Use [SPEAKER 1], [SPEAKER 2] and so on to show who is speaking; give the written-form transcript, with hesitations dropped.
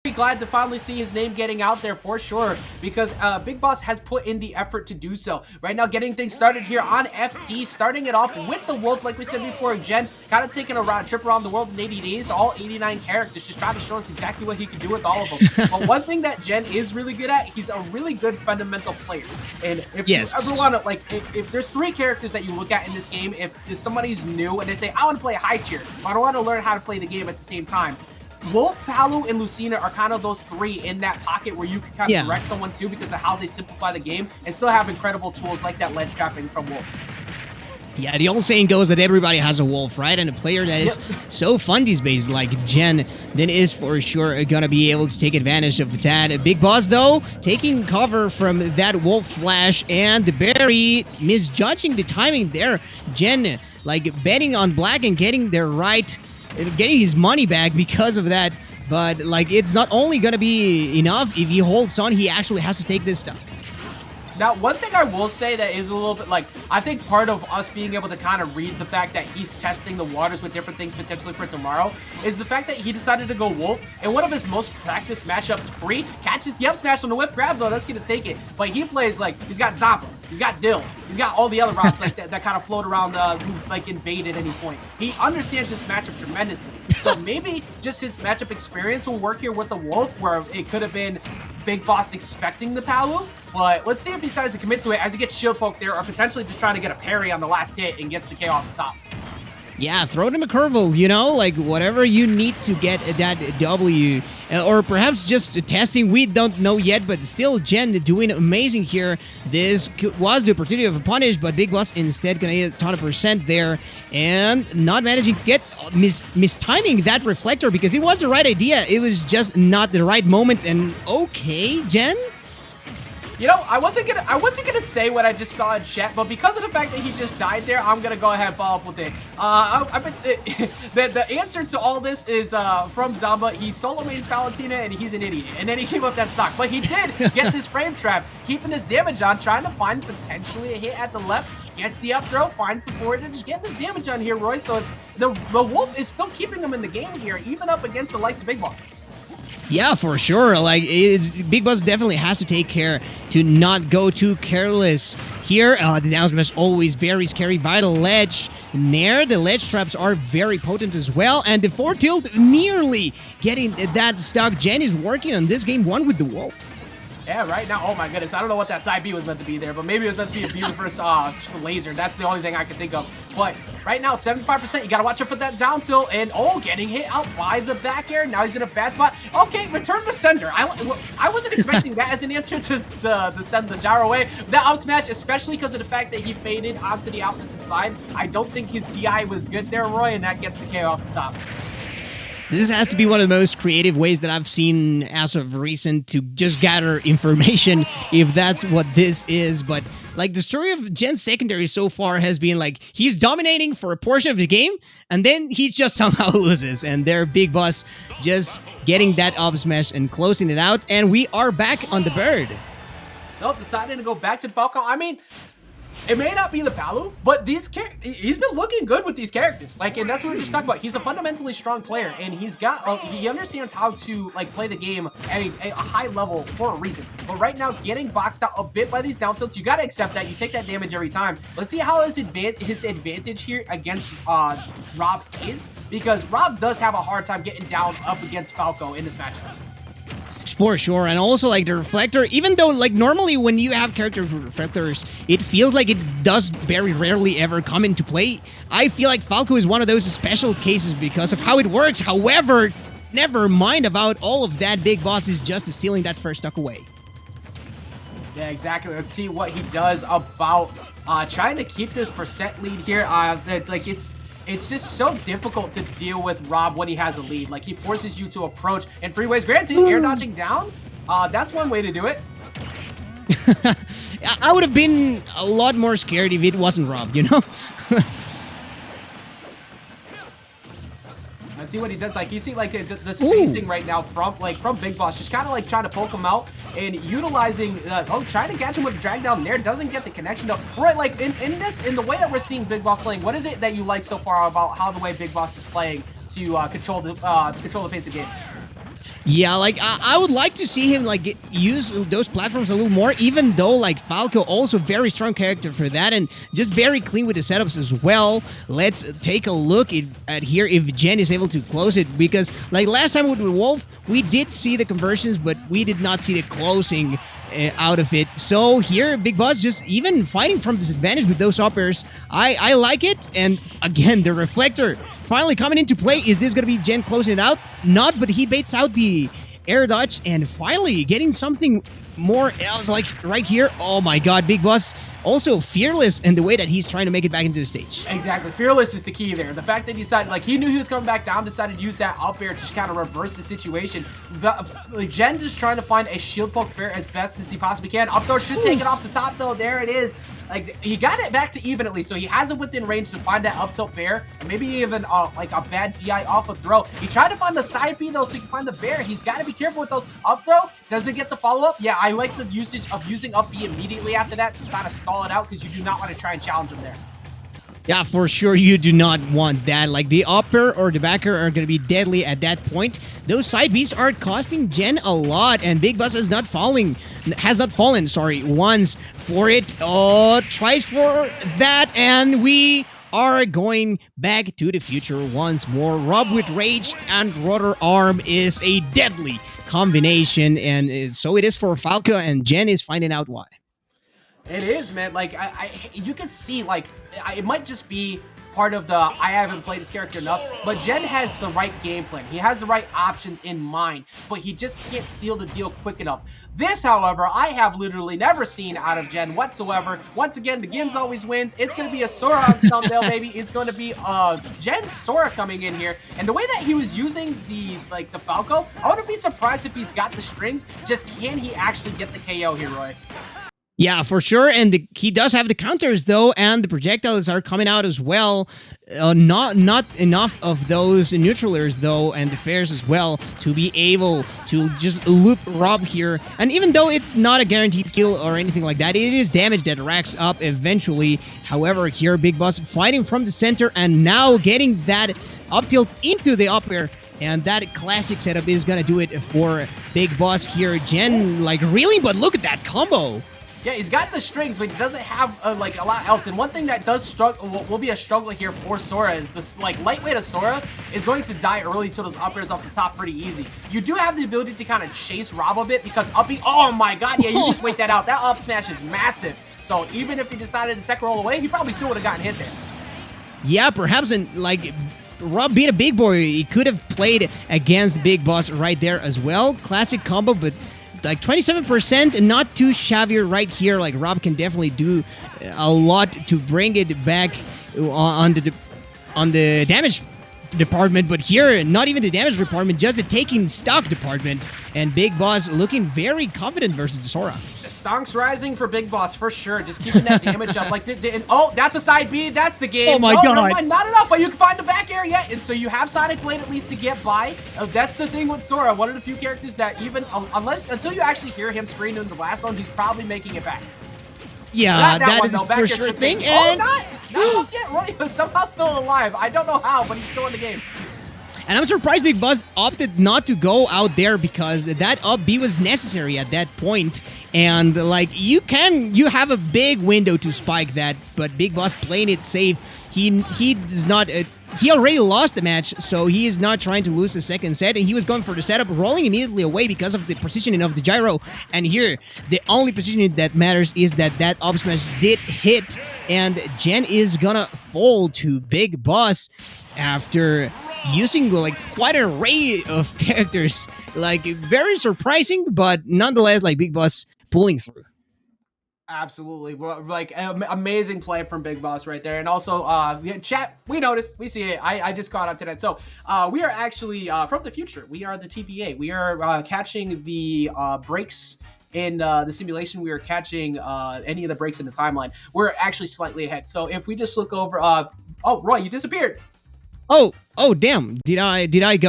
[SPEAKER 1] glad to finally see his name getting out there for sure, because BigBoss has put in the effort to do so. Right now, getting things started here on FD, starting it off with the Wolf, like we said before. Jen kind of taking a trip around the world in 80 days, all 89 characters, just trying to show us exactly what he can do with all of them. But one thing that Jen is really good at, he's a really good fundamental player. And if you ever want to, like, if there's 3 characters that you look at in this game, if somebody's new and they say, I want to play high tier, but I want to learn how to play the game at the same time, Wolf, Palu, and Lucina are kind of those 3 in that pocket where you can kind of direct someone to because of how they simplify the game and still have incredible tools like that ledge trapping from Wolf.
[SPEAKER 2] Yeah, the old saying goes that everybody has a Wolf, right? And a player that is so fun these days like Jen then is for sure going to be able to take advantage of that. BigBoss, though, taking cover from that Wolf flash and Barry misjudging the timing there. Jen, like, betting on black and getting their right, getting his money back because of that. But, like, it's not only going to be enough. If he holds on, he actually has to take this stuff.
[SPEAKER 1] Now, one thing I will say that is a little bit, like, I think part of us being able to kind of read the fact that he's testing the waters with different things potentially for tomorrow is the fact that he decided to go Wolf, and one of his most practiced matchups, Free, catches the up smash on the whiff grab, though, that's going to take it. But he plays, like, he's got Zomba, he's got Dill, he's got all the other routes like that kind of float around who, like, invade at any point. He understands this matchup tremendously. So maybe just his matchup experience will work here with the Wolf, where it could have been BigBoss expecting the Palu. But let's see if he decides to commit to it as he gets shield poke there, or potentially just trying to get a parry on the last hit and gets the KO off the top.
[SPEAKER 2] Yeah, throw him a curveball, you know, like whatever you need to get that W. Or perhaps just testing, we don't know yet, but still Jen doing amazing here. This was the opportunity of a punish, but BigBoss instead gonna hit a ton of percent there and not managing to get mistiming that reflector because it was the right idea. It was just not the right moment. And okay, Jen?
[SPEAKER 1] You know, I wasn't gonna say what I just saw in chat, but because of the fact that he just died there, I'm gonna go ahead and follow up with it. The answer to all this is from Zomba. He solo mains Valentina and he's an idiot, and then he came up that stock. But he did get this frame trap, keeping his damage on, trying to find potentially a hit at the left. Gets the up throw, finds the forward, and just getting this damage on here, Roy. So it's the Wolf is still keeping him in the game here, even up against the likes of BigBoss.
[SPEAKER 2] Yeah, for sure. Like, BigBoss definitely has to take care to not go too careless here. The down smash always very scary. Vital ledge. Nair, the ledge traps are very potent as well. And the 4 tilt nearly getting that stuck. Jen is working on this game 1 with the Wolf.
[SPEAKER 1] Yeah, right now, oh my goodness, I don't know what that side B was meant to be there, but maybe it was meant to be a B reverse laser. That's the only thing I can think of. But right now, 75%, you gotta watch out for that down tilt, and getting hit out by the back air. Now he's in a bad spot. Okay, return to sender. I wasn't expecting that as an answer to send the gyro away. That up smash, especially because of the fact that he faded onto the opposite side. I don't think his DI was good there, Roy, and that gets the KO off the top.
[SPEAKER 2] This has to be one of the most creative ways that I've seen as of recent to just gather information, if that's what this is. But, like, the story of Jen's secondary so far has been, like, he's dominating for a portion of the game, and then he just somehow loses. And their BigBoss just getting that up smash and closing it out. And we are back on the bird.
[SPEAKER 1] So, deciding to go back to the Falco. I mean, it may not be the Palu, but he's been looking good with these characters. Like, and that's what we just talked about. He's a fundamentally strong player, and he's got he understands how to, like, play the game at a high level for a reason. But right now, getting boxed out a bit by these down tilts, you got to accept that. You take that damage every time. Let's see how his advantage here against Rob is, because Rob does have a hard time getting down up against Falco in this matchup.
[SPEAKER 2] For sure, and also, like, the reflector, even though, like, normally when you have characters with reflectors, it feels like it does very rarely ever come into play. I feel like Falco is one of those special cases because of how it works. However, never mind about all of that. BigBoss is just stealing that first stock away.
[SPEAKER 1] Yeah, exactly. Let's see what he does about trying to keep this percent lead here. Like, it's just so difficult to deal with Rob when he has a lead. Like, he forces you to approach, and freeways granted, air dodging down, that's one way to do it.
[SPEAKER 2] I would have been a lot more scared if it wasn't Rob, you know?
[SPEAKER 1] Let's see what he does. Like, you see, like, the spacing right now from BigBoss, just kind of, like, trying to poke him out and utilizing, trying to catch him with a drag down there. Doesn't get the connection though. Right, like, in the way that we're seeing BigBoss playing, what is it that you like so far about how the way BigBoss is playing to control the pace of the game?
[SPEAKER 2] Yeah, like I would like to see him like use those platforms a little more, even though like Falco also very strong character for that and just very clean with the setups as well. Let's take a look at here if Jen is able to close it, because like last time with Wolf, we did see the conversions, but we did not see the closing out of it. So here, BigBoss just even fighting from disadvantage with those up airs. I like it, and again, the reflector finally coming into play. Is this going to be Jen closing it out? Not, but he baits out the air dodge and finally getting something more else like right here. Oh my god, BigBoss also fearless in the way that he's trying to make it back into the stage.
[SPEAKER 1] Exactly. Fearless is the key there. The fact that he decided, like, he knew he was coming back down, decided to use that up air to just kind of reverse the situation. Jen just trying to find a shield poke fair as best as he possibly can. Up throw should take it off the top, though. There it is. Like, he got it back to even at least, so he has it within range to find that up tilt fair, and maybe even like a bad DI off a throw. He tried to find the side B though, so he can find the bear. He's got to be careful with those. Up throw, does it get the follow up? Yeah, I like the usage of using up B immediately after that to kind of stall it out, because you do not want to try and challenge him there.
[SPEAKER 2] Yeah, for sure, you do not want that. Like, the upper or the backer are going to be deadly at that point. Those side Bs are costing Jen a lot, and BigBoss has not fallen, once for it. Oh, tries for that, and we are going back to the future once more. Rob with Rage and Rotor Arm is a deadly combination, and so it is for Falco, and Jen is finding out why.
[SPEAKER 1] It is, man. Like, you can see, like, it might just be part of the I haven't played this character enough, but Jen has the right game plan. He has the right options in mind, but he just can't seal the deal quick enough. This, however, I have literally never seen out of Jen whatsoever. Once again, the Gims always wins. It's going to be a Sora on thumbnail, baby. It's going to be Jen's Sora coming in here. And the way that he was using the Falco, I wouldn't be surprised if he's got the strings. Just can he actually get the KO here, Roy?
[SPEAKER 2] Yeah, for sure, and he does have the counters, though, and the projectiles are coming out as well. Not enough of those neutralers, though, and the fairs as well, to be able to just loop Rob here. And even though it's not a guaranteed kill or anything like that, it is damage that racks up eventually. However, here, BigBoss fighting from the center, and now getting that up tilt into the up air. And that classic setup is going to do it for BigBoss here. Jen, like, really? But look at that combo.
[SPEAKER 1] Yeah, he's got the strings, but he doesn't have like a lot else. And one thing that does struggle will be a struggle here for Sora is this, like, lightweight of Sora is going to die early to those up airs off the top pretty easy. You do have the ability to kind of chase Rob a bit, because upping, oh my god, yeah, you just wait that out. That up smash is massive. So even if he decided to tech roll away, he probably still would have gotten hit there.
[SPEAKER 2] Yeah, perhaps, like, Rob being a big boy, he could have played against BigBoss right there as well. Classic combo, but like 27% and not too shabby right here. Like, Rob can definitely do a lot to bring it back on the damage department, but here, not even the damage department, just the taking stock department, and BigBoss looking very confident versus the Sora.
[SPEAKER 1] Stonks rising for BigBoss for sure, just keeping that damage up. Like, oh, that's a side B, that's the game.
[SPEAKER 2] Oh my god.
[SPEAKER 1] Never mind, not enough, but you can find the back air yet, and so you have Sonic Blade at least to get by. That's the thing with Sora, one of the few characters that even, until you actually hear him scream in the blast zone, he's probably making it back.
[SPEAKER 2] Yeah, that is for sure thing. And
[SPEAKER 1] not up yet. Roy is somehow still alive. I don't know how, but he's still in the game.
[SPEAKER 2] And I'm surprised BigBoss opted not to go out there, because that up B was necessary at that point. And like, you have a big window to spike that, but BigBoss playing it safe. He does not. He already lost the match, so he is not trying to lose the second set, and he was going for the setup, rolling immediately away because of the positioning of the gyro. And here, the only positioning that matters is that up smash did hit, and Jen is gonna fall to BigBoss after using like quite an array of characters. Like, very surprising, but nonetheless, like, BigBoss pulling through.
[SPEAKER 1] Absolutely. Like, amazing play from BigBoss right there. And also, chat, we noticed, we see it. I just caught up to that. So, we are actually, from the future, we are the TVA. We are catching the breaks in the simulation. We are catching any of the breaks in the timeline. We're actually slightly ahead. So, if we just look over, oh, Roy, you disappeared.
[SPEAKER 2] Oh, damn. Did I go?